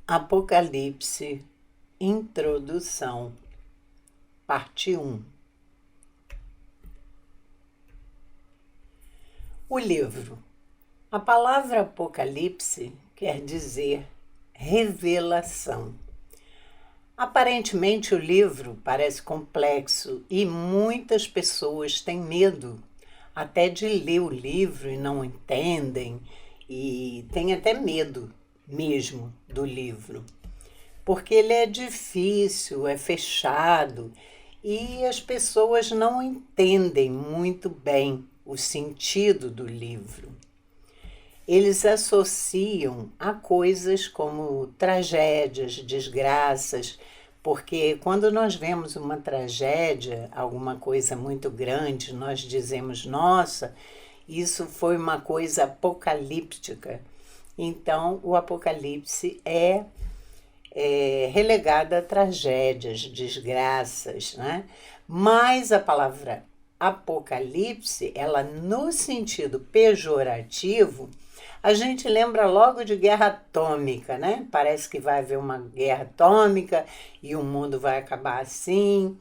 Apocalipse, Introdução, parte 1. O livro. A palavra Apocalipse quer dizer revelação. Aparentemente o livro parece complexo e muitas pessoas têm medo até de ler o livro e não entendem e têm até medo mesmo do livro, porque ele é difícil, é fechado e as pessoas não entendem muito bem o sentido do livro. Eles associam a coisas como tragédias, desgraças, porque quando nós vemos uma tragédia, alguma coisa muito grande, nós dizemos, nossa, isso foi uma coisa apocalíptica. Então, o Apocalipse é relegado a tragédias, desgraças, né? Mas a palavra Apocalipse, ela no sentido pejorativo, a gente lembra logo de guerra atômica, né? Parece que vai haver uma guerra atômica e o mundo vai acabar assim.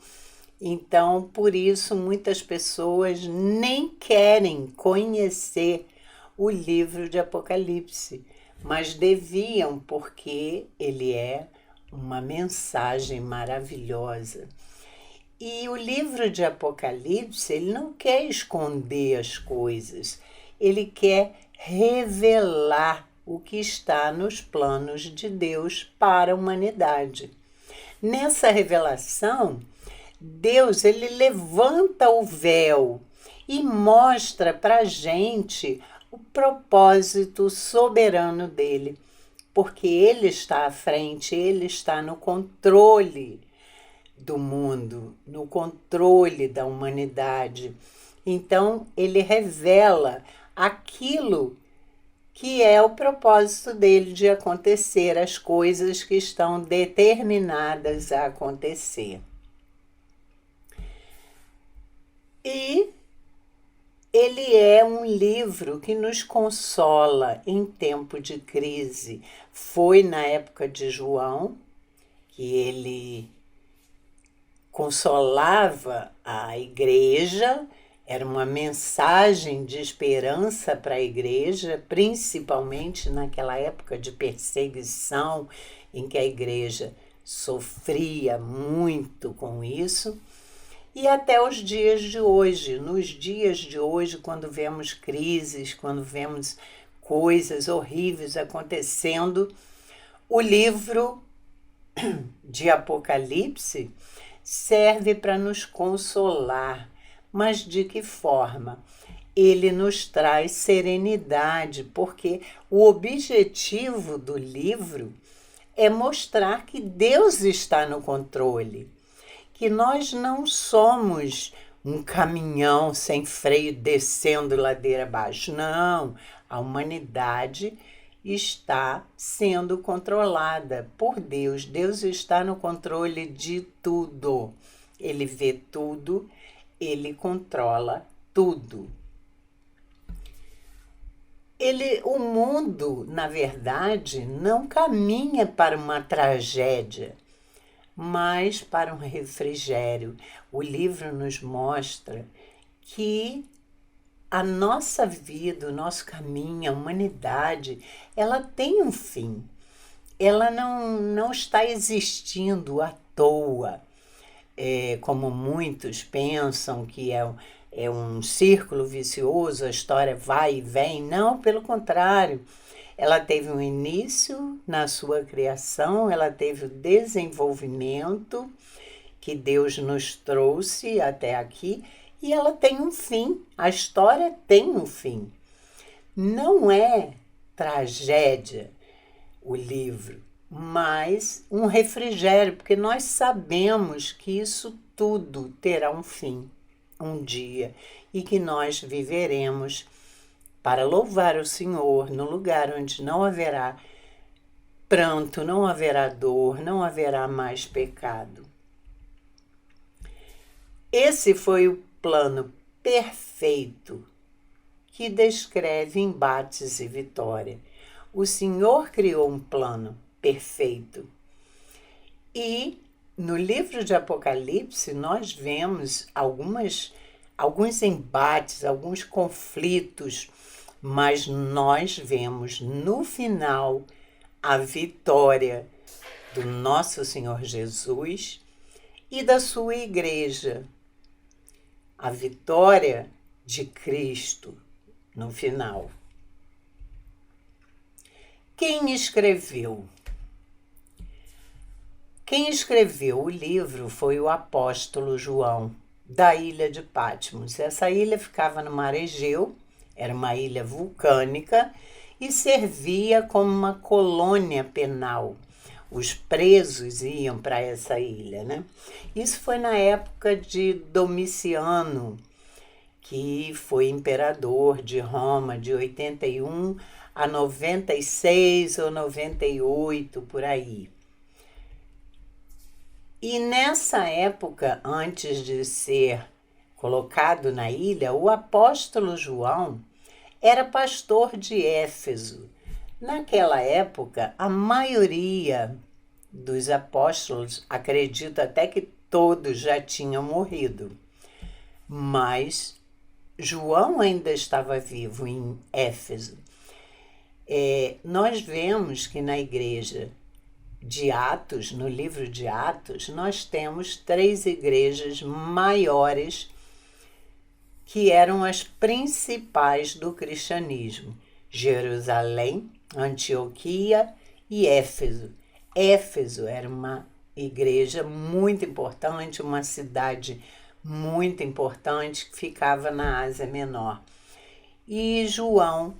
Então, por isso, muitas pessoas nem querem conhecer o livro de Apocalipse, mas deviam, porque ele é uma mensagem maravilhosa. E o livro de Apocalipse, ele não quer esconder as coisas, ele quer revelar o que está nos planos de Deus para a humanidade. Nessa revelação, Deus ele levanta o véu e mostra para a gente o propósito soberano dele, porque ele está à frente, ele está no controle do mundo, no controle da humanidade. Então, ele revela aquilo que é o propósito dele de acontecer, as coisas que estão determinadas a acontecer. E ele é um livro que nos consola em tempo de crise. Foi na época de João que ele consolava a igreja, era uma mensagem de esperança para a igreja, principalmente naquela época de perseguição em que a igreja sofria muito com isso. E até os dias de hoje, nos dias de hoje, quando vemos crises, quando vemos coisas horríveis acontecendo, o livro de Apocalipse serve para nos consolar. Mas de que forma? Ele nos traz serenidade, porque o objetivo do livro é mostrar que Deus está no controle, que nós não somos um caminhão sem freio descendo ladeira abaixo. Não, a humanidade está sendo controlada por Deus. Deus está no controle de tudo. Ele vê tudo, ele controla tudo. O mundo, na verdade, não caminha para uma tragédia, mas para um refrigério. O livro nos mostra que a nossa vida, o nosso caminho, a humanidade, ela tem um fim. Ela não está existindo à toa, como muitos pensam que é um círculo vicioso, a história vai e vem. Não, pelo contrário. Ela teve um início na sua criação, ela teve o desenvolvimento que Deus nos trouxe até aqui e ela tem um fim. A história tem um fim. Não é tragédia o livro, mas um refrigério, porque nós sabemos que isso tudo terá um fim, um dia, e que nós viveremos para louvar o Senhor no lugar onde não haverá pranto, não haverá dor, não haverá mais pecado. Esse foi o plano perfeito que descreve embates e vitória. O Senhor criou um plano perfeito. E no livro de Apocalipse nós vemos alguns embates, alguns conflitos, mas nós vemos no final a vitória do nosso Senhor Jesus e da sua igreja. A vitória de Cristo no final. Quem escreveu? Quem escreveu o livro foi o apóstolo João, da ilha de Patmos. Essa ilha ficava no Mar Egeu, era uma ilha vulcânica e servia como uma colônia penal. Os presos iam para essa ilha, né? Isso foi na época de Domiciano, que foi imperador de Roma de 81 a 96 ou 98, por aí. E nessa época, antes de ser colocado na ilha, o apóstolo João era pastor de Éfeso. Naquela época, a maioria dos apóstolos, acredito até que todos já tinham morrido, mas João ainda estava vivo em Éfeso. Nós vemos que na igreja de Atos, no livro de Atos, nós temos 3 igrejas maiores que eram as principais do cristianismo: Jerusalém, Antioquia e Éfeso. Éfeso era uma igreja muito importante, uma cidade muito importante que ficava na Ásia Menor. E João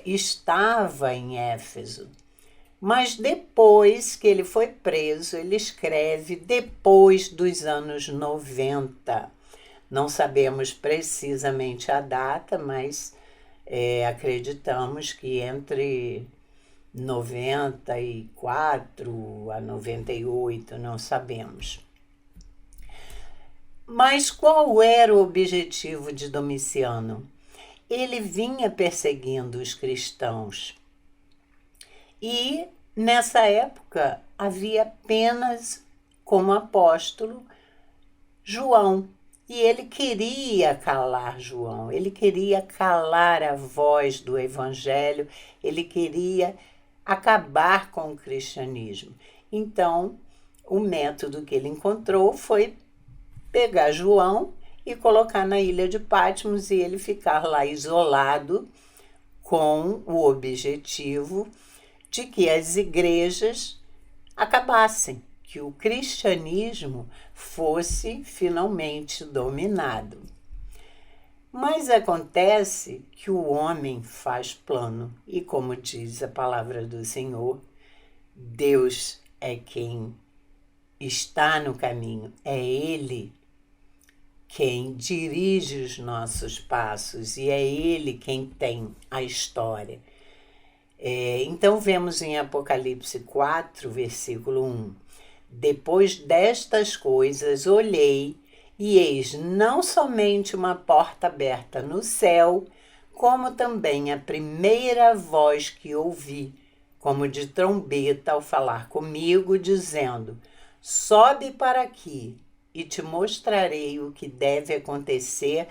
estava em Éfeso. Mas depois que ele foi preso, ele escreve depois dos anos 90. Não sabemos precisamente a data, mas acreditamos que entre 94 a 98, não sabemos. Mas qual era o objetivo de Domiciano? Ele vinha perseguindo os cristãos. E nessa época havia apenas como apóstolo João. E ele queria calar João, ele queria calar a voz do evangelho, ele queria acabar com o cristianismo. Então, o método que ele encontrou foi pegar João e colocar na ilha de Patmos e ele ficar lá isolado, com o objetivo de que as igrejas acabassem, que o cristianismo fosse finalmente dominado. Mas acontece que o homem faz plano e, como diz a palavra do Senhor, Deus é quem está no caminho, é Ele quem dirige os nossos passos e é Ele quem tem a história. Então vemos em Apocalipse 4, versículo 1: Depois destas coisas olhei, e eis não somente uma porta aberta no céu, como também a primeira voz que ouvi, como de trombeta ao falar comigo, dizendo: Sobe para aqui, e te mostrarei o que deve acontecer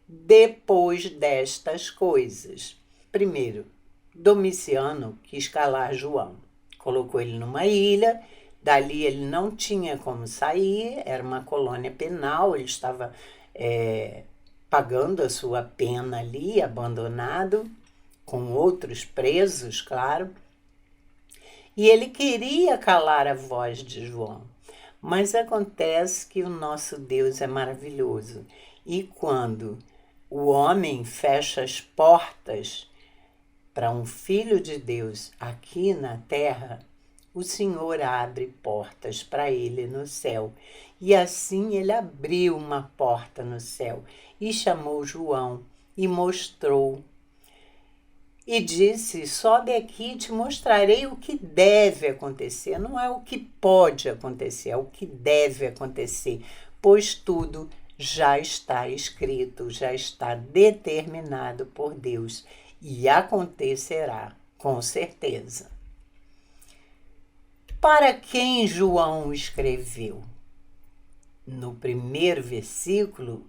depois destas coisas. Primeiro, Domiciano quis calar João, colocou ele numa ilha, dali ele não tinha como sair, era uma colônia penal, ele estava pagando a sua pena ali, abandonado, com outros presos, claro, e ele queria calar a voz de João. Mas acontece que o nosso Deus é maravilhoso, e quando o homem fecha as portas para um filho de Deus aqui na terra, o Senhor abre portas para ele no céu. E assim ele abriu uma porta no céu e chamou João e mostrou. E disse: sobe aqui e te mostrarei o que deve acontecer. Não é o que pode acontecer, é o que deve acontecer, pois tudo já está escrito, já está determinado por Deus e acontecerá, com certeza. Para quem João escreveu? No primeiro versículo,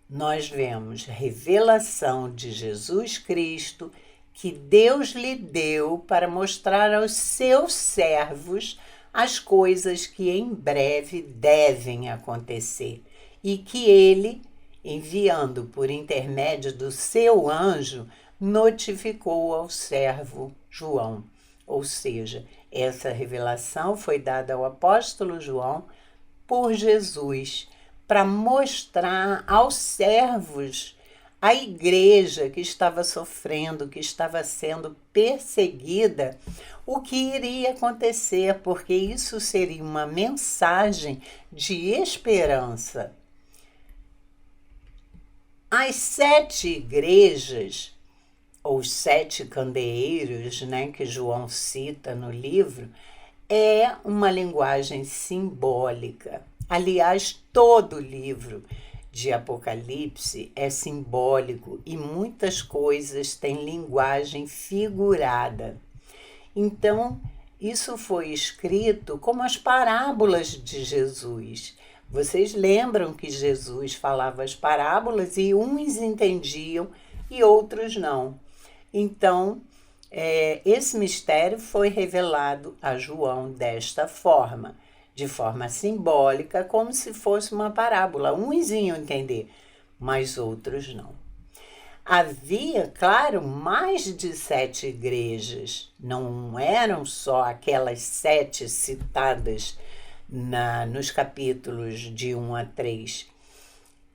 nós vemos revelação de Jesus Cristo que Deus lhe deu para mostrar aos seus servos as coisas que em breve devem acontecer e que ele, enviando por intermédio do seu anjo, notificou ao servo João. Ou seja, essa revelação foi dada ao apóstolo João por Jesus para mostrar aos servos a igreja que estava sofrendo, que estava sendo perseguida, o que iria acontecer, porque isso seria uma mensagem de esperança. As 7 igrejas, ou 7 candeeiros, né, que João cita no livro, é uma linguagem simbólica. Aliás, todo o livro de Apocalipse é simbólico e muitas coisas têm linguagem figurada. Então, isso foi escrito como as parábolas de Jesus. Vocês lembram que Jesus falava as parábolas e uns entendiam e outros não. Então, esse mistério foi revelado a João desta forma, de forma simbólica, como se fosse uma parábola. Uns iam entender, mas outros não. Havia, claro, mais de 7 igrejas. Não eram só aquelas 7 citadas nos capítulos de 1 a 3.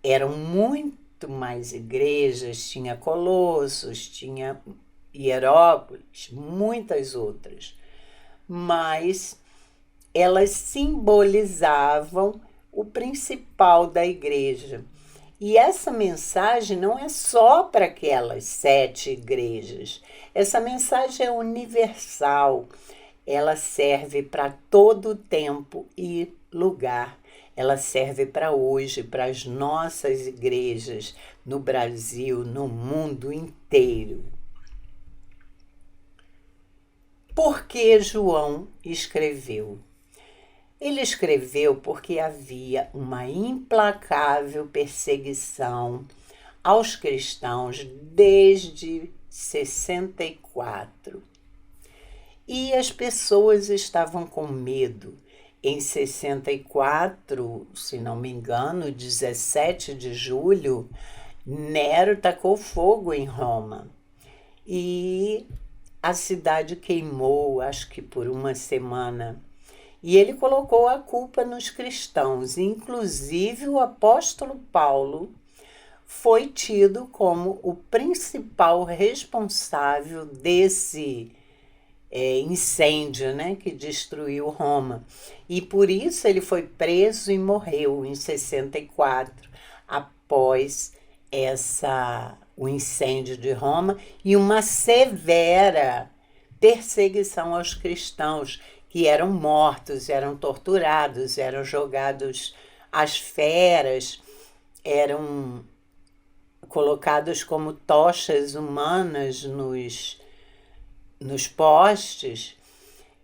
Eram muito mais igrejas, tinha Colossos, tinha Hierópolis, muitas outras. Mas elas simbolizavam o principal da igreja. E essa mensagem não é só para aquelas 7 igrejas. Essa mensagem é universal. Ela serve para todo tempo e lugar. Ela serve para hoje, para as nossas igrejas no Brasil, no mundo inteiro. Por que João escreveu? Ele escreveu porque havia uma implacável perseguição aos cristãos desde 64. E as pessoas estavam com medo. Em 64, se não me engano, 17 de julho, Nero tacou fogo em Roma. E a cidade queimou, acho que por uma semana. E ele colocou a culpa nos cristãos. Inclusive, o apóstolo Paulo foi tido como o principal responsável desse incêndio, né, que destruiu Roma. E por isso ele foi preso e morreu em 64, após o incêndio de Roma e uma severa perseguição aos cristãos, que eram mortos, eram torturados, eram jogados às feras, eram colocados como tochas humanas nos postes.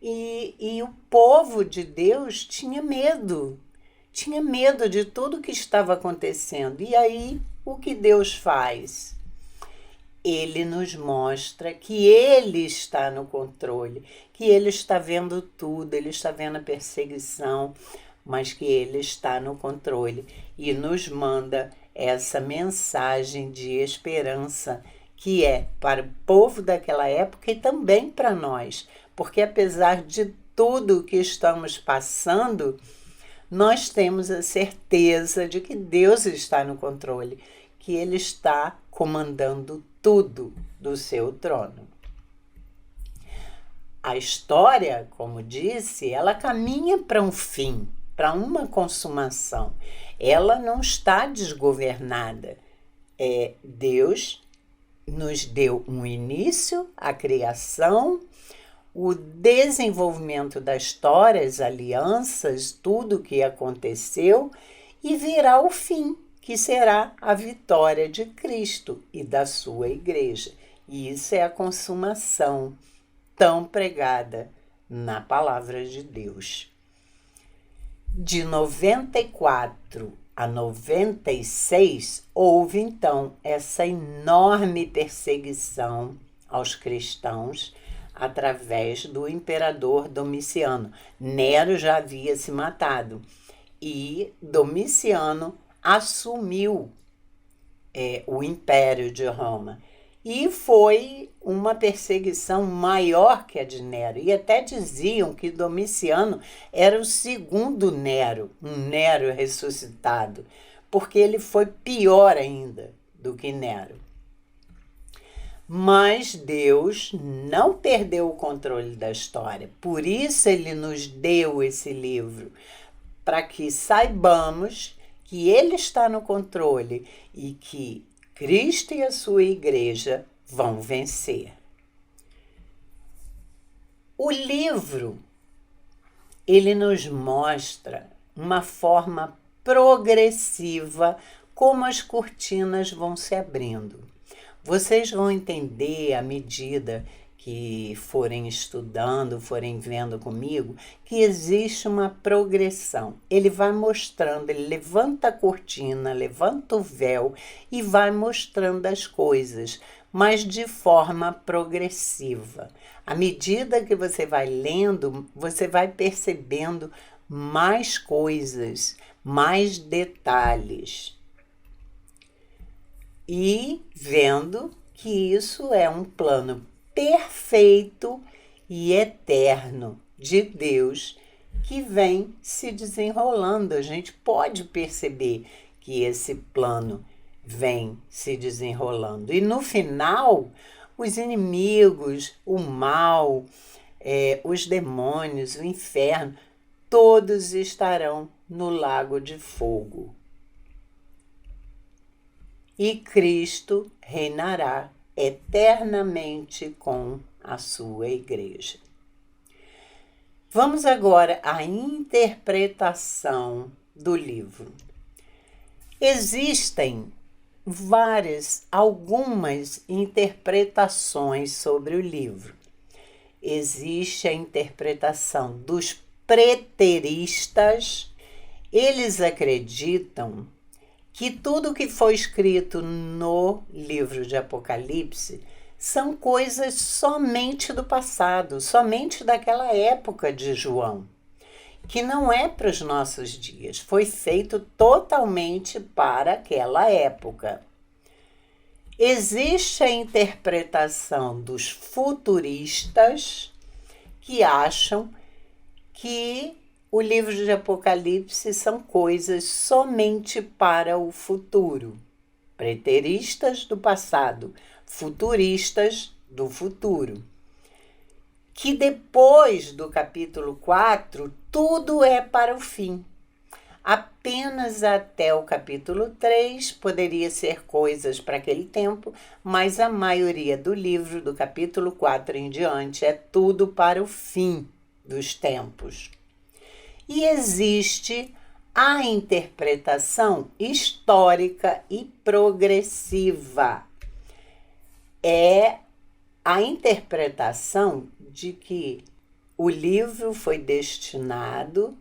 E o povo de Deus tinha medo de tudo que estava acontecendo. E aí, o que Deus faz? Ele nos mostra que Ele está no controle, que Ele está vendo tudo, Ele está vendo a perseguição, mas que Ele está no controle e nos manda essa mensagem de esperança, que é para o povo daquela época e também para nós, porque apesar de tudo que estamos passando, nós temos a certeza de que Deus está no controle, que Ele está comandando tudo do seu trono. A história, como disse, ela caminha para um fim, para uma consumação. Ela não está desgovernada. Deus nos deu um início, a criação, o desenvolvimento da história, as alianças, tudo o que aconteceu, e virá o fim, que será a vitória de Cristo e da sua igreja. E isso é a consumação tão pregada na palavra de Deus. De 94 a 96, houve então essa enorme perseguição aos cristãos através do imperador Domiciano. Nero já havia se matado e Domiciano assumiu o Império de Roma. E foi uma perseguição maior que a de Nero. E até diziam que Domiciano era o segundo Nero, um Nero ressuscitado, porque ele foi pior ainda do que Nero. Mas Deus não perdeu o controle da história. Por isso ele nos deu esse livro, para que saibamos que ele está no controle e que Cristo e a sua igreja vão vencer. O livro, ele nos mostra uma forma progressiva como as cortinas vão se abrindo. Vocês vão entender à medida que forem estudando, forem vendo comigo, que existe uma progressão. Ele vai mostrando, ele levanta a cortina, levanta o véu e vai mostrando as coisas, mas de forma progressiva. À medida que você vai lendo, você vai percebendo mais coisas, mais detalhes. E vendo que isso é um plano perfeito e eterno de Deus que vem se desenrolando. A gente pode perceber que esse plano vem se desenrolando. E no final, os inimigos, o mal, os demônios, o inferno, todos estarão no lago de fogo. E Cristo reinará eternamente com a sua igreja. Vamos agora à interpretação do livro. Existem algumas interpretações sobre o livro. Existe a interpretação dos preteristas. Eles acreditam que tudo que foi escrito no livro de Apocalipse são coisas somente do passado, somente daquela época de João, que não é para os nossos dias, foi feito totalmente para aquela época. Existe a interpretação dos futuristas, que acham que o livro de Apocalipse são coisas somente para o futuro. Preteristas do passado, futuristas do futuro. Que depois do capítulo 4, tudo é para o fim. Apenas até o capítulo 3 poderia ser coisas para aquele tempo, mas a maioria do livro, do capítulo 4 em diante, é tudo para o fim dos tempos. E existe a interpretação histórica e progressiva. É a interpretação de que o livro foi destinado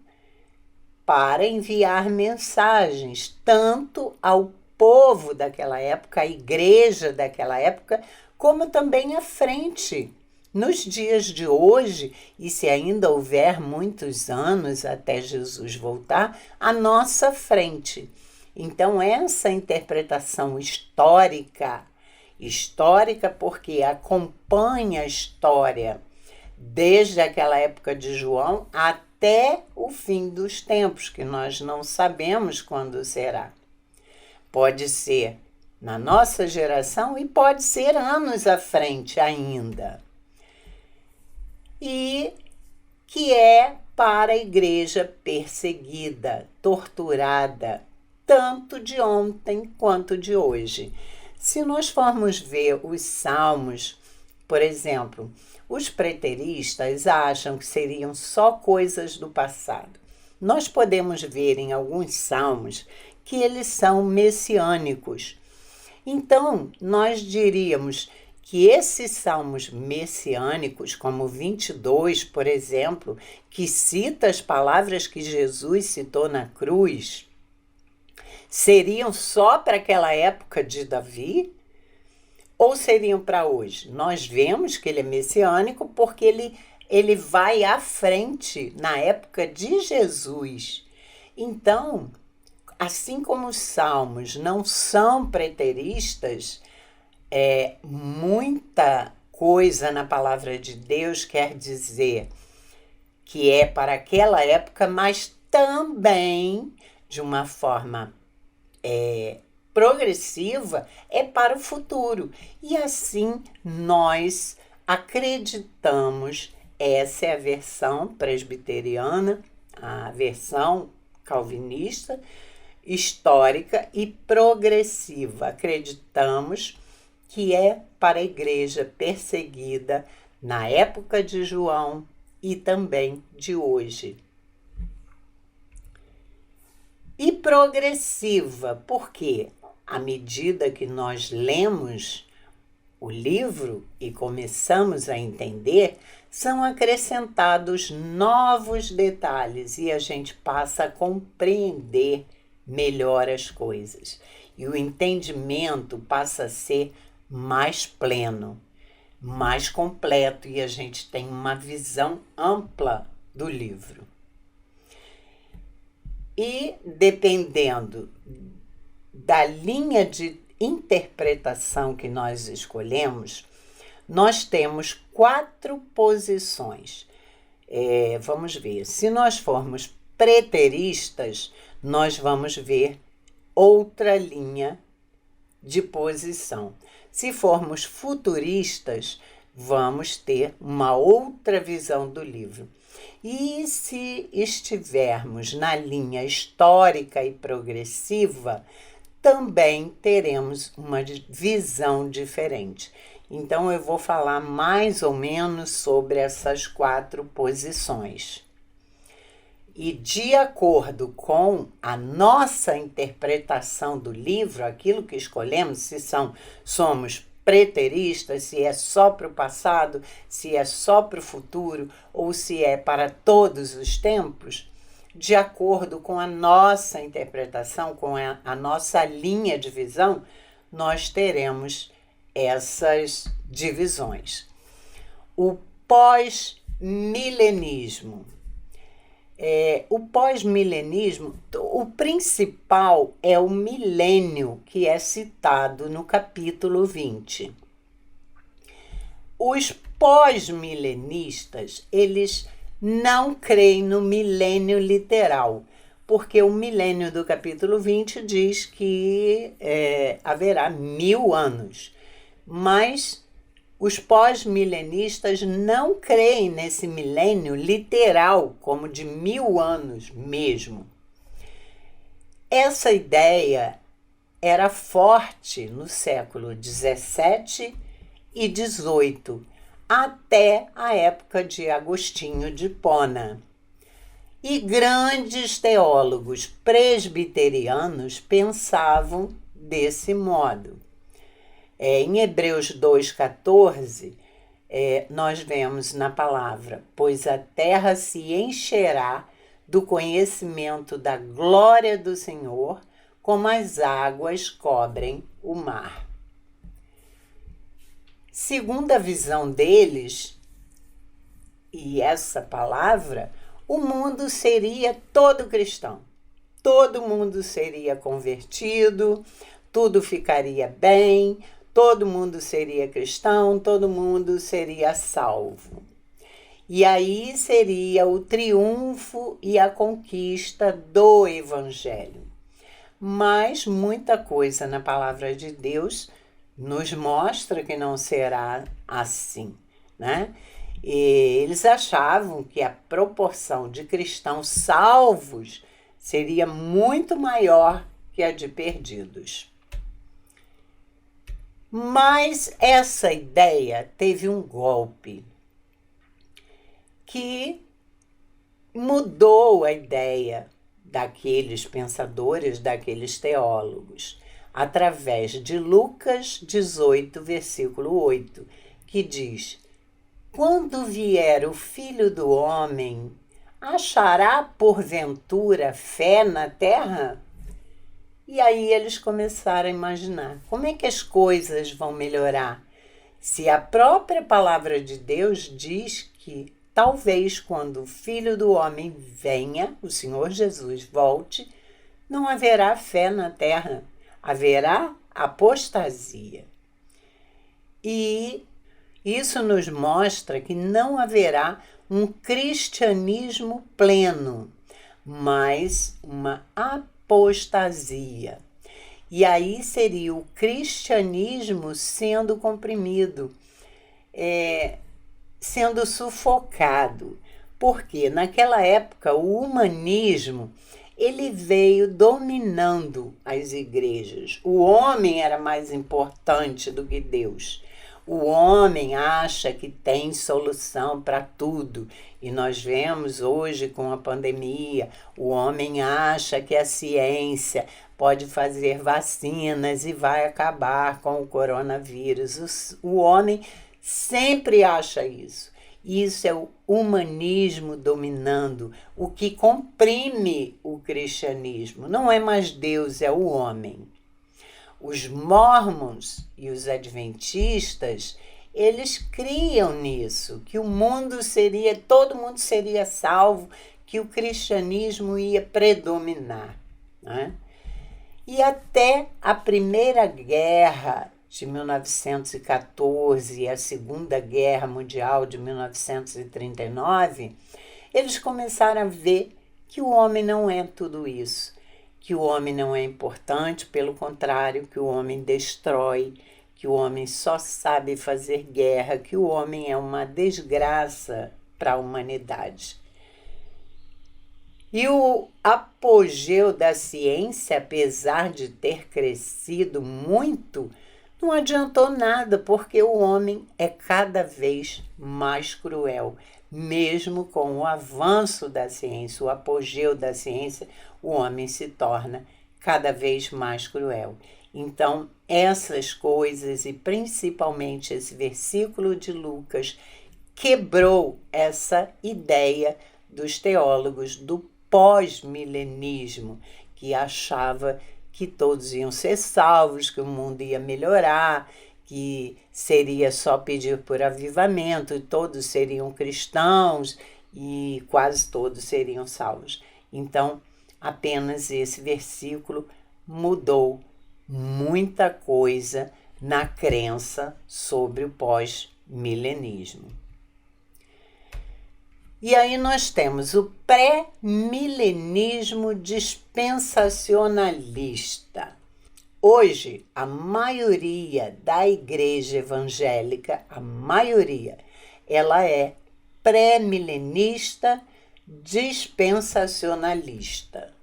para enviar mensagens tanto ao povo daquela época, à igreja daquela época, como também à frente. Nos dias de hoje, e se ainda houver muitos anos até Jesus voltar, à nossa frente. Então, essa interpretação histórica porque acompanha a história desde aquela época de João até o fim dos tempos, que nós não sabemos quando será. Pode ser na nossa geração e pode ser anos à frente ainda. E que é para a igreja perseguida, torturada, tanto de ontem quanto de hoje. Se nós formos ver os salmos, por exemplo, os preteristas acham que seriam só coisas do passado. Nós podemos ver em alguns salmos que eles são messiânicos. Então, nós diríamos que esses salmos messiânicos, como 22, por exemplo, que cita as palavras que Jesus citou na cruz, seriam só para aquela época de Davi ou seriam para hoje? Nós vemos que ele é messiânico porque ele vai à frente na época de Jesus. Então, assim como os salmos não são preteristas, muita coisa na palavra de Deus quer dizer que é para aquela época, mas também, de uma forma progressiva, é para o futuro. E assim nós acreditamos, essa é a versão presbiteriana, a versão calvinista, histórica e progressiva. Acreditamos que é para a igreja perseguida na época de João e também de hoje. E progressiva, porque à medida que nós lemos o livro e começamos a entender, são acrescentados novos detalhes e a gente passa a compreender melhor as coisas. E o entendimento passa a ser mais pleno, mais completo, e a gente tem uma visão ampla do livro. E dependendo da linha de interpretação que nós escolhemos, nós temos 4 posições. Vamos ver, se nós formos preteristas, nós vamos ver outra linha de posição. Se formos futuristas, vamos ter uma outra visão do livro. E se estivermos na linha histórica e progressiva, também teremos uma visão diferente. Então, eu vou falar mais ou menos sobre essas 4 posições. E de acordo com a nossa interpretação do livro, aquilo que escolhemos, se somos preteristas, se é só para o passado, se é só para o futuro, ou se é para todos os tempos, de acordo com a nossa interpretação, com a nossa linha de visão, nós teremos essas divisões. O pós-milenismo. O pós-milenismo, o principal é o milênio, que é citado no capítulo 20. Os pós-milenistas, eles não creem no milênio literal, porque o milênio do capítulo 20 diz que haverá 1000 anos, mas os pós-milenistas não creem nesse milênio literal, como de 1000 anos mesmo. Essa ideia era forte no século 17 e 18, até a época de Agostinho de Hipona. E grandes teólogos presbiterianos pensavam desse modo. Em Hebreus 2,14, nós vemos na palavra: pois a terra se encherá do conhecimento da glória do Senhor, como as águas cobrem o mar. Segundo a visão deles, e essa palavra, o mundo seria todo cristão. Todo mundo seria convertido, tudo ficaria bem, todo mundo seria cristão, todo mundo seria salvo. E aí seria o triunfo e a conquista do Evangelho. Mas muita coisa na palavra de Deus nos mostra que não será assim, né? E eles achavam que a proporção de cristãos salvos seria muito maior que a de perdidos. Mas essa ideia teve um golpe que mudou a ideia daqueles pensadores, daqueles teólogos. através de Lucas 18, versículo 8, que diz: quando vier o Filho do Homem, achará porventura fé na terra? E aí eles começaram a imaginar como é que as coisas vão melhorar se a própria palavra de Deus diz que talvez quando o Filho do Homem venha, o Senhor Jesus volte, não haverá fé na terra, haverá apostasia. E isso nos mostra que não haverá um cristianismo pleno, mas uma apostasia. E aí seria o cristianismo sendo comprimido, sendo sufocado. Porque naquela época o humanismo ele veio dominando as igrejas. O homem era mais importante do que Deus. O homem acha que tem solução para tudo. E nós vemos hoje com a pandemia, o homem acha que a ciência pode fazer vacinas e vai acabar com o coronavírus. O homem sempre acha isso. Isso é o humanismo dominando, o que comprime o cristianismo. Não é mais Deus, é o homem. Os mormons e os adventistas, eles criam nisso, que todo mundo seria salvo, que o cristianismo ia predominar, né? E até a Primeira Guerra de 1914 e a Segunda Guerra Mundial de 1939, eles começaram a ver que o homem não é tudo isso, que o homem não é importante, pelo contrário, que o homem destrói, que o homem só sabe fazer guerra, que o homem é uma desgraça para a humanidade. E o apogeu da ciência, apesar de ter crescido muito, não adiantou nada, porque o homem é cada vez mais cruel. Mesmo com o avanço da ciência, o apogeu da ciência, o homem se torna cada vez mais cruel. Então, essas coisas, e principalmente esse versículo de Lucas, quebrou essa ideia dos teólogos do pós-milenismo, que achava que todos iam ser salvos, que o mundo ia melhorar, que seria só pedir por avivamento, e todos seriam cristãos e quase todos seriam salvos. Então, apenas esse versículo mudou muita coisa na crença sobre o pós-milenismo. E aí nós temos o pré-milenismo dispensacionalista. Hoje, a maioria da igreja evangélica, ela é pré-milenista dispensacionalista.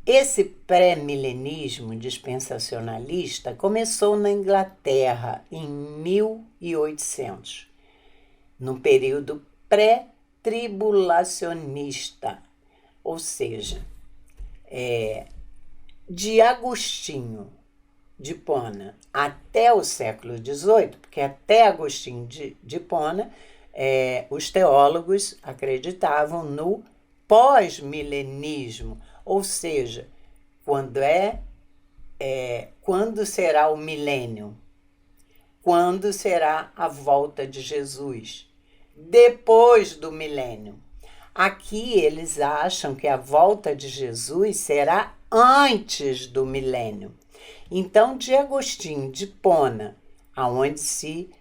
Esse pré-milenismo dispensacionalista começou na Inglaterra em 1800. No período pré-tribulacionista, ou seja, de Agostinho de Hipona até o século XVIII, porque até Agostinho de Hipona, os teólogos acreditavam no pós-milenismo, ou seja, quando será o milênio? Quando será a volta de Jesus? Depois do milênio. Aqui eles acham que a volta de Jesus será antes do milênio. Então, de Agostinho de Hipona, aonde se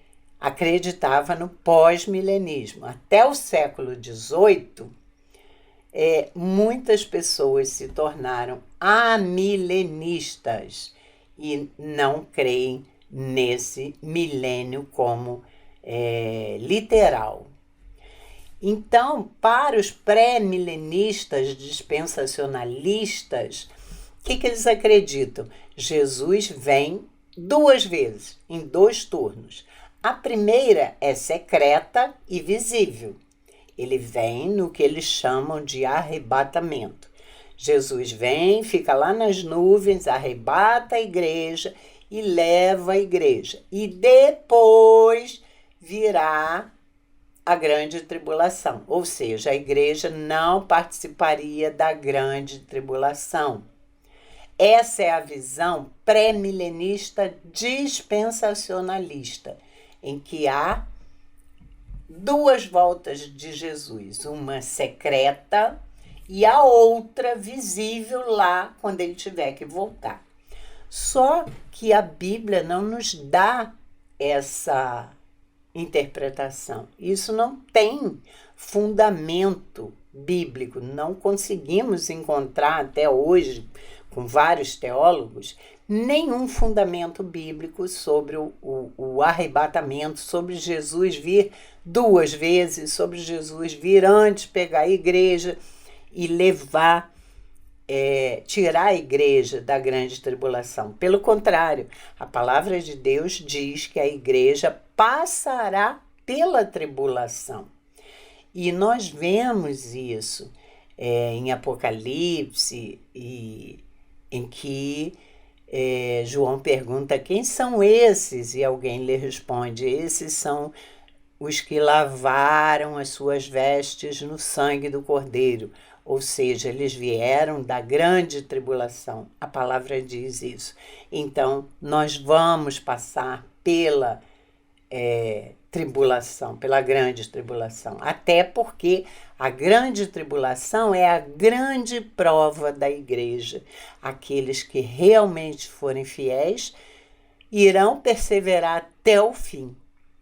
acreditava no pós-milenismo, até o século XVIII, muitas pessoas se tornaram amilenistas e não creem nesse milênio como literal. Então, para os pré-milenistas dispensacionalistas, o que eles acreditam? Jesus vem 2 vezes, em 2 turnos. A primeira é secreta e visível. Ele vem no que eles chamam de arrebatamento. Jesus vem, fica lá nas nuvens, arrebata a igreja e leva a igreja. E depois virá a grande tribulação, ou seja, a igreja não participaria da grande tribulação. Essa é a visão pré-milenista dispensacionalista, em que há duas voltas de Jesus, uma secreta e a outra visível lá quando ele tiver que voltar. Só que a Bíblia não nos dá essa interpretação. Isso não tem fundamento bíblico. Não conseguimos encontrar até hoje, com vários teólogos, nenhum fundamento bíblico sobre o arrebatamento, sobre Jesus vir duas vezes, sobre Jesus vir antes pegar a igreja e levar, tirar a igreja da grande tribulação. Pelo contrário, a palavra de Deus diz que a igreja passará pela tribulação. E nós vemos isso em Apocalipse, em que João pergunta quem são esses, e alguém lhe responde: esses são os que lavaram as suas vestes no sangue do Cordeiro. Ou seja, eles vieram da grande tribulação. A palavra diz isso. Então, nós vamos passar pela tribulação, pela grande tribulação. Até porque a grande tribulação é a grande prova da igreja. Aqueles que realmente forem fiéis irão perseverar até o fim.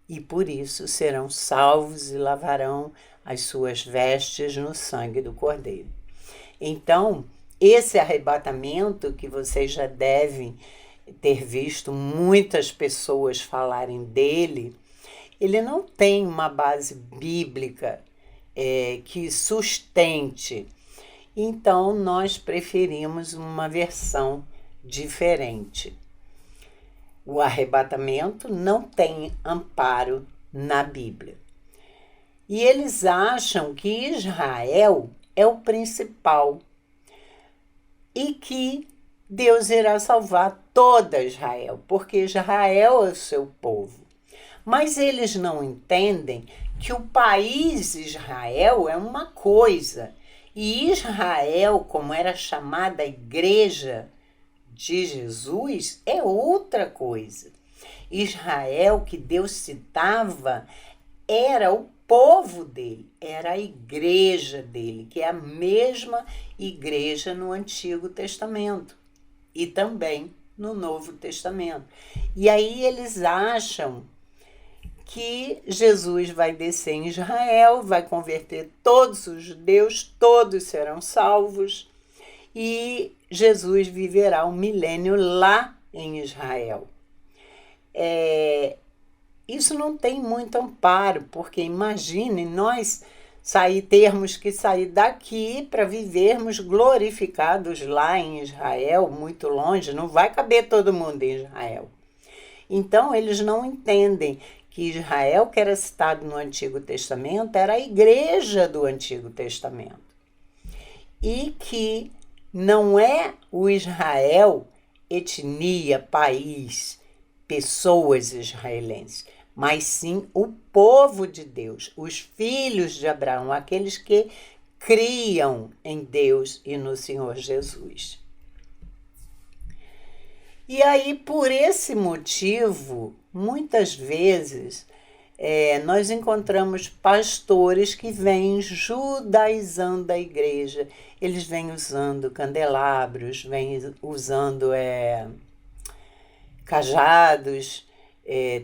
E por isso serão salvos e lavarão as suas vestes no sangue do Cordeiro. Então, esse arrebatamento que vocês já devem ter visto muitas pessoas falarem dele, ele não tem uma base bíblica que sustente. Então, nós preferimos uma versão diferente. O arrebatamento não tem amparo na Bíblia. E eles acham que Israel é o principal e que Deus irá salvar toda Israel, porque Israel é o seu povo. Mas eles não entendem que o país Israel é uma coisa, e Israel, como era chamada a igreja de Jesus, é outra coisa. Israel, que Deus citava, era o povo dele, era a igreja dele, que é a mesma igreja no Antigo Testamento e também no Novo Testamento. E aí eles acham que Jesus vai descer em Israel, vai converter todos os judeus, todos serão salvos, e Jesus viverá um milênio lá em Israel. Isso não tem muito amparo, porque imagine nós termos que sair daqui para vivermos glorificados lá em Israel, muito longe, não vai caber todo mundo em Israel. Então, eles não entendem que Israel, que era citado no Antigo Testamento, era a igreja do Antigo Testamento. E que não é o Israel, etnia, país, pessoas israelenses, mas sim o povo de Deus, os filhos de Abraão, aqueles que criam em Deus e no Senhor Jesus. E aí, por esse motivo, muitas vezes, nós encontramos pastores que vêm judaizando a igreja. Eles vêm usando candelabros, vêm usando cajados,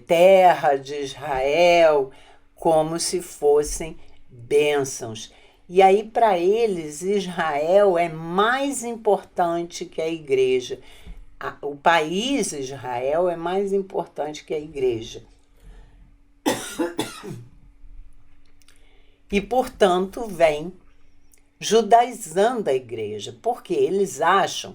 terra de Israel, como se fossem bênçãos. E aí, para eles, Israel é mais importante que a igreja. O país Israel é mais importante que a igreja. E, portanto, vem judaizando a igreja, porque eles acham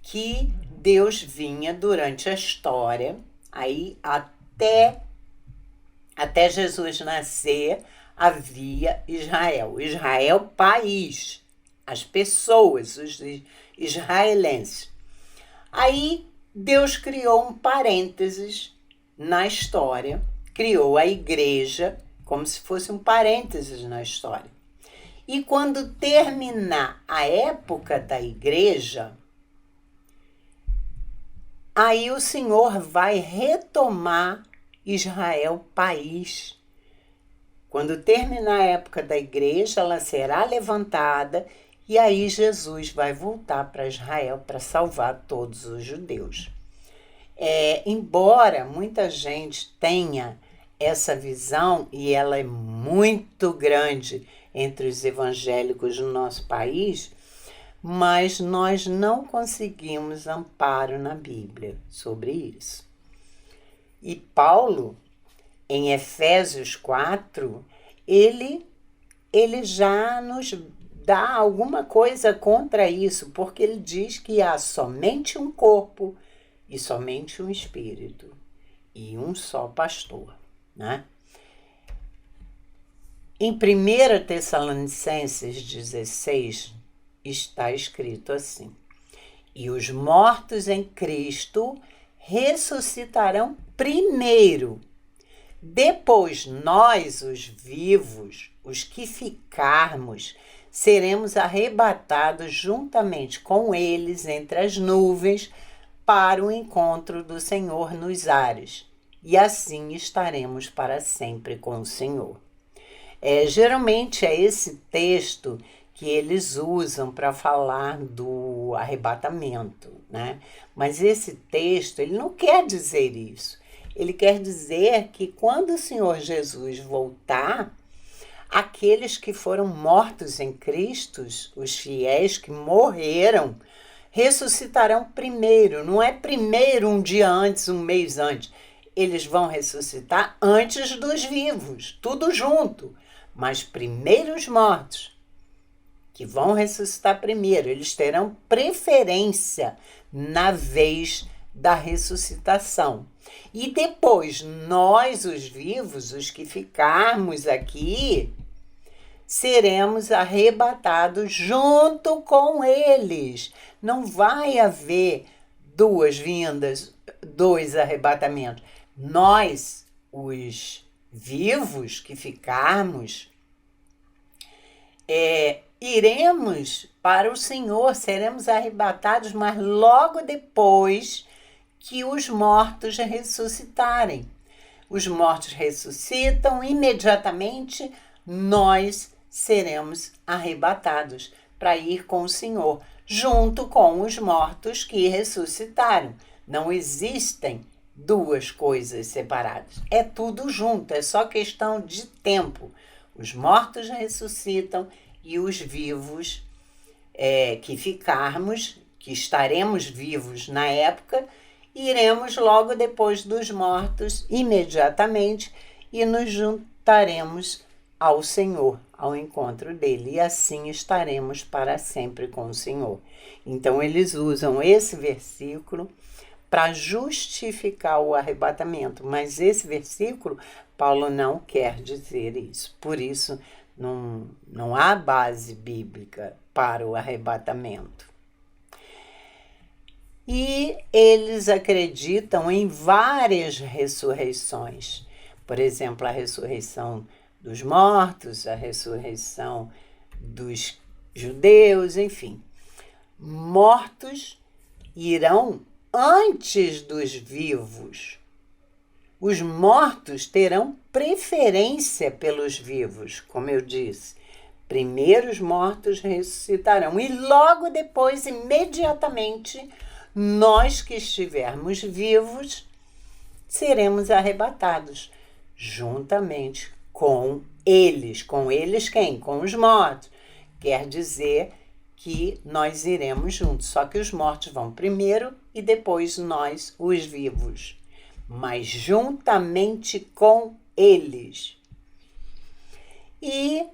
que Deus vinha durante a história, aí até Jesus nascer, havia Israel. Israel, país. as pessoas, os israelenses. Aí Deus criou um parênteses na história, criou a igreja como se fosse um parênteses na história. E quando terminar a época da igreja, aí o Senhor vai retomar Israel país. Quando terminar a época da igreja, ela será levantada e aí Jesus vai voltar para Israel para salvar todos os judeus. Embora muita gente tenha essa visão, e ela é muito grande entre os evangélicos no nosso país, mas nós não conseguimos amparo na Bíblia sobre isso. E Paulo, em Efésios 4, ele já nos dá alguma coisa contra isso, porque ele diz que há somente um corpo e somente um espírito e um só pastor, né? Em 1 Tessalonicenses 16 está escrito assim: e os mortos em Cristo ressuscitarão primeiro. Depois nós, os vivos, os que ficarmos, seremos arrebatados juntamente com eles entre as nuvens para o encontro do Senhor nos ares, e assim estaremos para sempre com o Senhor. Geralmente é esse texto que eles usam para falar do arrebatamento, né? Mas esse texto, ele não quer dizer isso. Ele quer dizer que quando o Senhor Jesus voltar, aqueles que foram mortos em Cristo, os fiéis que morreram, ressuscitarão primeiro. Não é primeiro um dia antes, um mês antes. Eles vão ressuscitar antes dos vivos, tudo junto. Mas primeiro os mortos, que vão ressuscitar primeiro, eles terão preferência na vez da ressuscitação. E depois, nós, os vivos, os que ficarmos aqui, seremos arrebatados junto com eles. Não vai haver duas vindas, dois arrebatamentos. Nós, os vivos que ficarmos, iremos para o Senhor, seremos arrebatados, mas logo depois que os mortos ressuscitarem. Os mortos ressuscitam, imediatamente nós seremos arrebatados para ir com o Senhor, junto com os mortos que ressuscitaram. Não existem duas coisas separadas. É tudo junto, é só questão de tempo. Os mortos ressuscitam e os vivos que ficarmos, que estaremos vivos na época, iremos logo depois dos mortos, imediatamente, e nos juntaremos ao Senhor, ao encontro dele, e assim estaremos para sempre com o Senhor. Então, eles usam esse versículo para justificar o arrebatamento, mas esse versículo, Paulo não quer dizer isso. Por isso, não há base bíblica para o arrebatamento. E eles acreditam em várias ressurreições. Por exemplo, a ressurreição dos mortos, a ressurreição dos judeus, enfim. Mortos irão antes dos vivos. Os mortos terão preferência pelos vivos, como eu disse. Primeiro os mortos ressuscitarão e logo depois, imediatamente, nós que estivermos vivos seremos arrebatados juntamente com eles. Com eles quem? Com os mortos. Quer dizer que nós iremos juntos, só que os mortos vão primeiro e depois nós, os vivos, mas juntamente com eles. E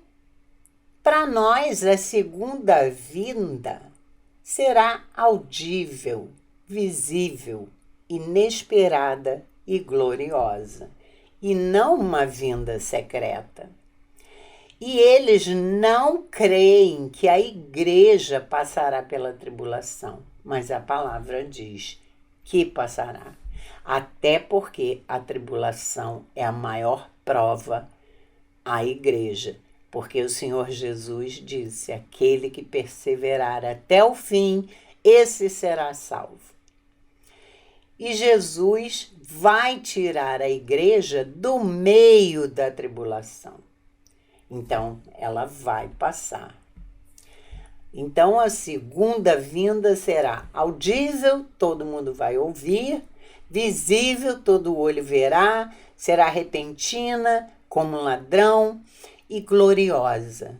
para nós a segunda vinda será audível, visível, inesperada e gloriosa, e não uma vinda secreta. E eles não creem que a igreja passará pela tribulação, mas a palavra diz que passará. Até porque a tribulação é a maior prova à igreja. Porque o Senhor Jesus disse: aquele que perseverar até o fim, esse será salvo. E Jesus vai tirar a igreja do meio da tribulação. Então, ela vai passar. Então, a segunda vinda será audível, todo mundo vai ouvir, visível, todo olho verá, será repentina, como um ladrão, e gloriosa.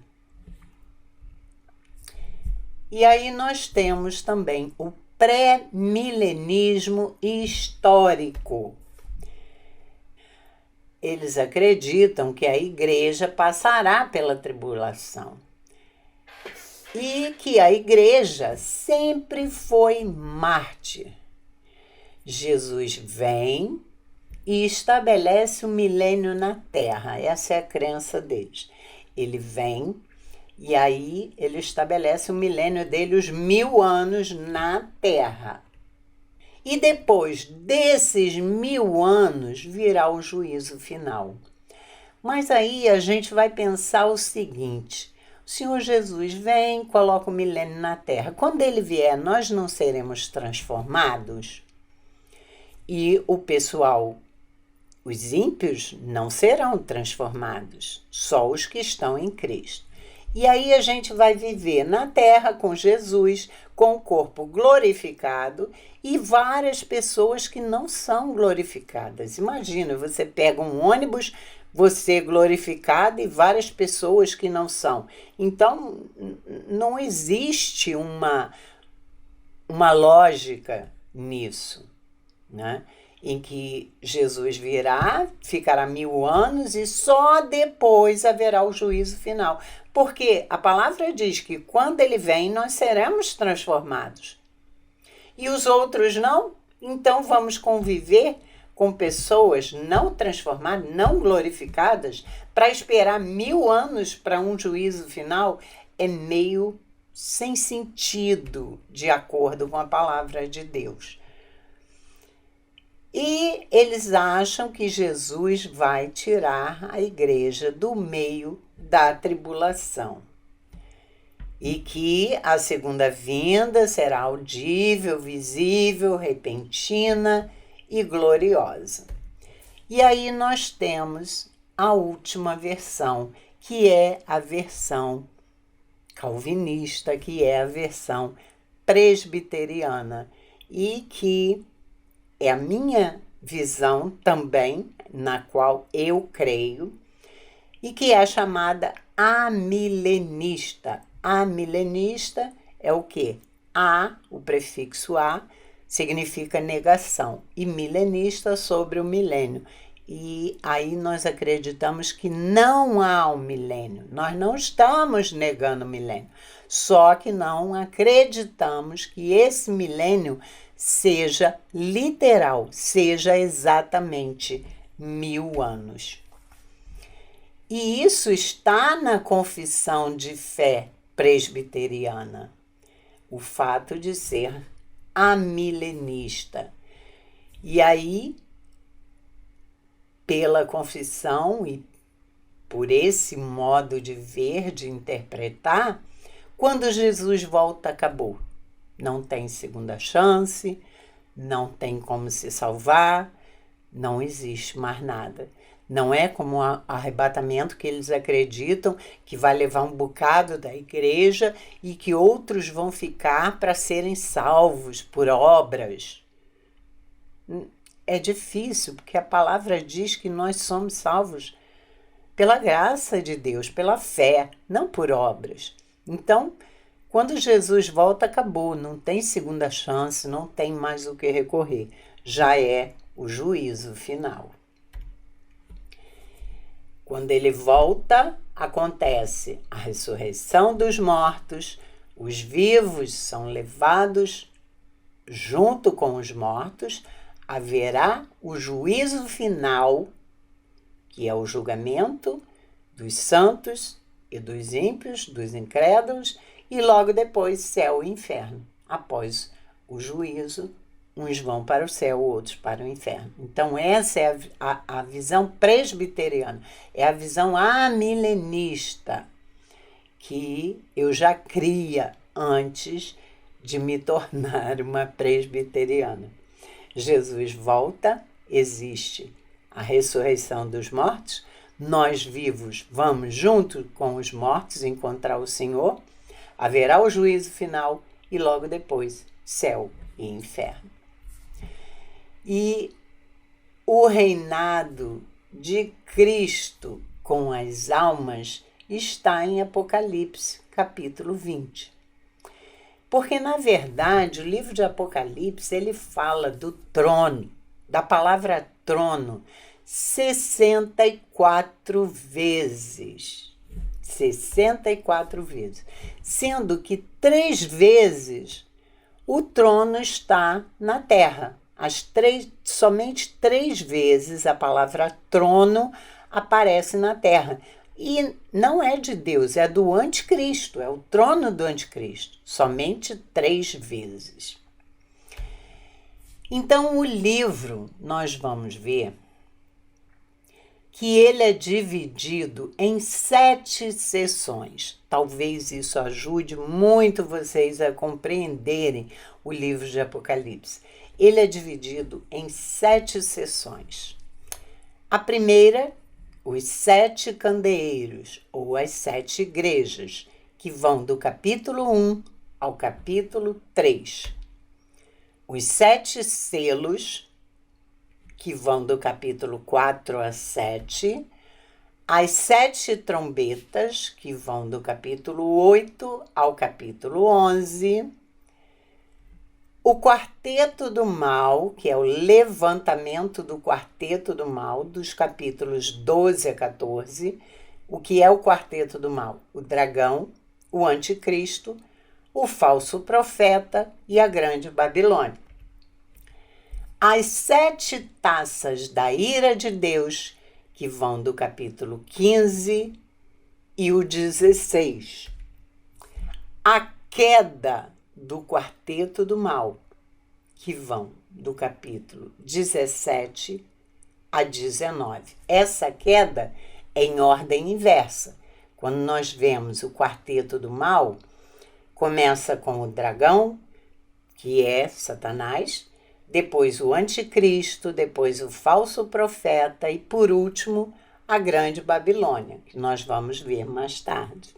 E aí nós temos também o pré-milenismo histórico. Eles acreditam que a igreja passará pela tribulação e que a igreja sempre foi mártir. Jesus vem e estabelece o milênio na Terra. Essa é a crença deles. Ele vem e aí ele estabelece o milênio dele, os 1000 anos na Terra. E depois desses 1000 anos virá o juízo final. Mas aí a gente vai pensar o seguinte: o Senhor Jesus vem, coloca o milênio na Terra. Quando ele vier, nós não seremos transformados? E o pessoal, os ímpios, não serão transformados, só os que estão em Cristo. E aí a gente vai viver na Terra com Jesus, com o corpo glorificado, e várias pessoas que não são glorificadas. Imagina, você pega um ônibus, você glorificado, e várias pessoas que não são. Então, não existe uma lógica nisso, né? Em que Jesus virá, ficará 1000 anos e só depois haverá o juízo final. Porque a palavra diz que quando ele vem, nós seremos transformados. E os outros não? Então vamos conviver com pessoas não transformadas, não glorificadas, para esperar 1000 anos para um juízo final? É meio sem sentido, de acordo com a palavra de Deus. E eles acham que Jesus vai tirar a igreja do meio da tribulação e que a segunda vinda será audível, visível, repentina e gloriosa. E aí nós temos a última versão, que é a versão calvinista, que é a versão presbiteriana, e que é a minha visão também, na qual eu creio, e que é chamada amilenista. Amilenista é o quê? O prefixo a, significa negação, e milenista sobre o milênio. E aí nós acreditamos que não há um milênio. Nós não estamos negando o milênio, só que não acreditamos que esse milênio seja literal, seja exatamente 1000 anos. E isso está na confissão de fé presbiteriana, o fato de ser amilenista. E aí, pela confissão e por esse modo de ver, de interpretar, quando Jesus volta, acabou. Não tem segunda chance, não tem como se salvar, não existe mais nada. Não é como o arrebatamento que eles acreditam que vai levar um bocado da igreja e que outros vão ficar para serem salvos por obras. É difícil, porque a palavra diz que nós somos salvos pela graça de Deus, pela fé, não por obras. Então, quando Jesus volta, acabou, não tem segunda chance, não tem mais o que recorrer. Já é o juízo final. Quando ele volta, acontece a ressurreição dos mortos, os vivos são levados junto com os mortos, haverá o juízo final, que é o julgamento dos santos e dos ímpios, dos incrédulos, e logo depois céu e inferno. Após o juízo, uns vão para o céu, outros para o inferno. Então essa é a visão presbiteriana, é a visão amilenista, que eu já cria antes de me tornar uma presbiteriana. Jesus volta, existe a ressurreição dos mortos, nós vivos vamos junto com os mortos encontrar o Senhor, haverá o juízo final e logo depois céu e inferno. E o reinado de Cristo com as almas está em Apocalipse, capítulo 20. Porque, na verdade, o livro de Apocalipse, ele fala do trono, da palavra trono, 64 vezes. 64 vezes. Sendo que 3 vezes o trono está na terra. Somente 3 vezes a palavra trono aparece na terra. E não é de Deus, é do anticristo, é o trono do anticristo. Somente 3 vezes. Então, o livro, nós vamos ver que ele é dividido em 7 sessões. Talvez isso ajude muito vocês a compreenderem o livro de Apocalipse. Ele é dividido em 7 sessões. A primeira, os 7 candeeiros, ou as 7 igrejas, que vão do capítulo 1 ao capítulo 3. Os 7 selos, que vão do capítulo 4 a 7. As 7 trombetas, que vão do capítulo 8 ao capítulo 11. O quarteto do mal, que é o levantamento do quarteto do mal, dos capítulos 12 a 14. O que é o quarteto do mal? O dragão, o anticristo, o falso profeta e a grande Babilônia. As 7 taças da ira de Deus, que vão do capítulo 15 e o 16. A queda do quarteto do mal, que vão do capítulo 17 a 19. Essa queda é em ordem inversa. Quando nós vemos o quarteto do mal, começa com o dragão, que é Satanás, depois o anticristo, depois o falso profeta e, por último, a grande Babilônia, que nós vamos ver mais tarde.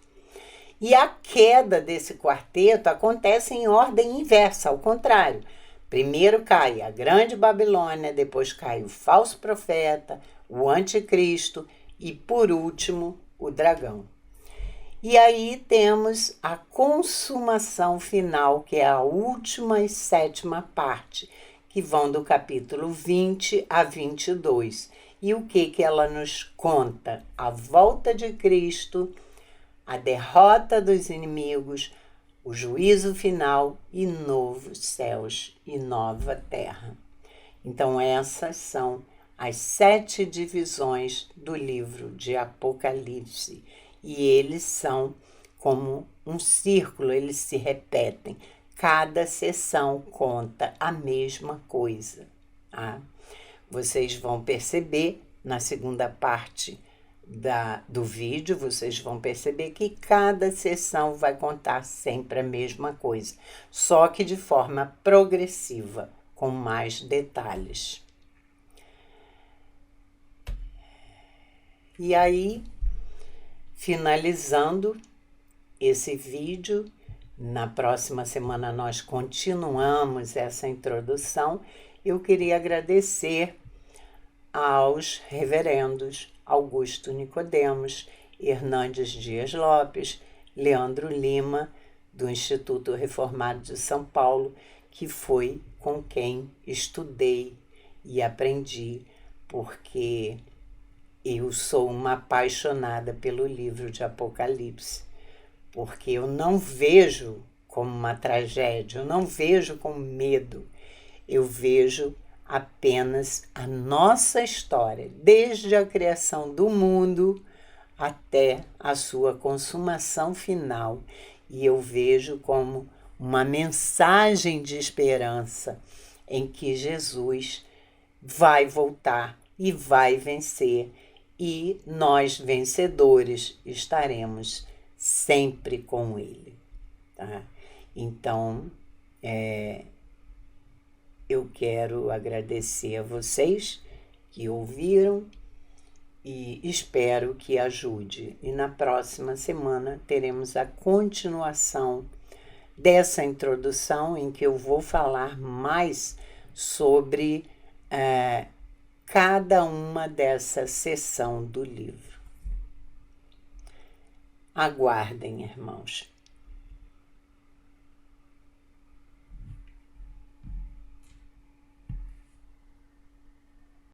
E a queda desse quarteto acontece em ordem inversa, ao contrário. Primeiro cai a grande Babilônia, depois cai o falso profeta, o anticristo e, por último, o dragão. E aí temos a consumação final, que é a última e 7ª parte, que vão do capítulo 20 a 22. E o que ela nos conta? A volta de Cristo, a derrota dos inimigos, o juízo final e novos céus e nova terra. Então essas são as 7 divisões do livro de Apocalipse. E eles são como um círculo, eles se repetem. Cada sessão conta a mesma coisa. Tá? Vocês vão perceber na segunda parte do vídeo, vocês vão perceber que cada sessão vai contar sempre a mesma coisa, só que de forma progressiva, com mais detalhes. E aí, finalizando esse vídeo, na próxima semana nós continuamos essa introdução. Eu queria agradecer aos reverendos Augusto Nicodemos, Hernandes Dias Lopes, Leandro Lima, do Instituto Reformado de São Paulo, que foi com quem estudei e aprendi, porque eu sou uma apaixonada pelo livro de Apocalipse, porque eu não vejo como uma tragédia, eu não vejo com medo, eu vejo apenas a nossa história, desde a criação do mundo até a sua consumação final. E eu vejo como uma mensagem de esperança em que Jesus vai voltar e vai vencer, e nós, vencedores, estaremos sempre com Ele. Tá? Então, eu quero agradecer a vocês que ouviram e espero que ajude. E na próxima semana teremos a continuação dessa introdução, em que eu vou falar mais sobre cada uma dessa seção do livro. Aguardem, irmãos.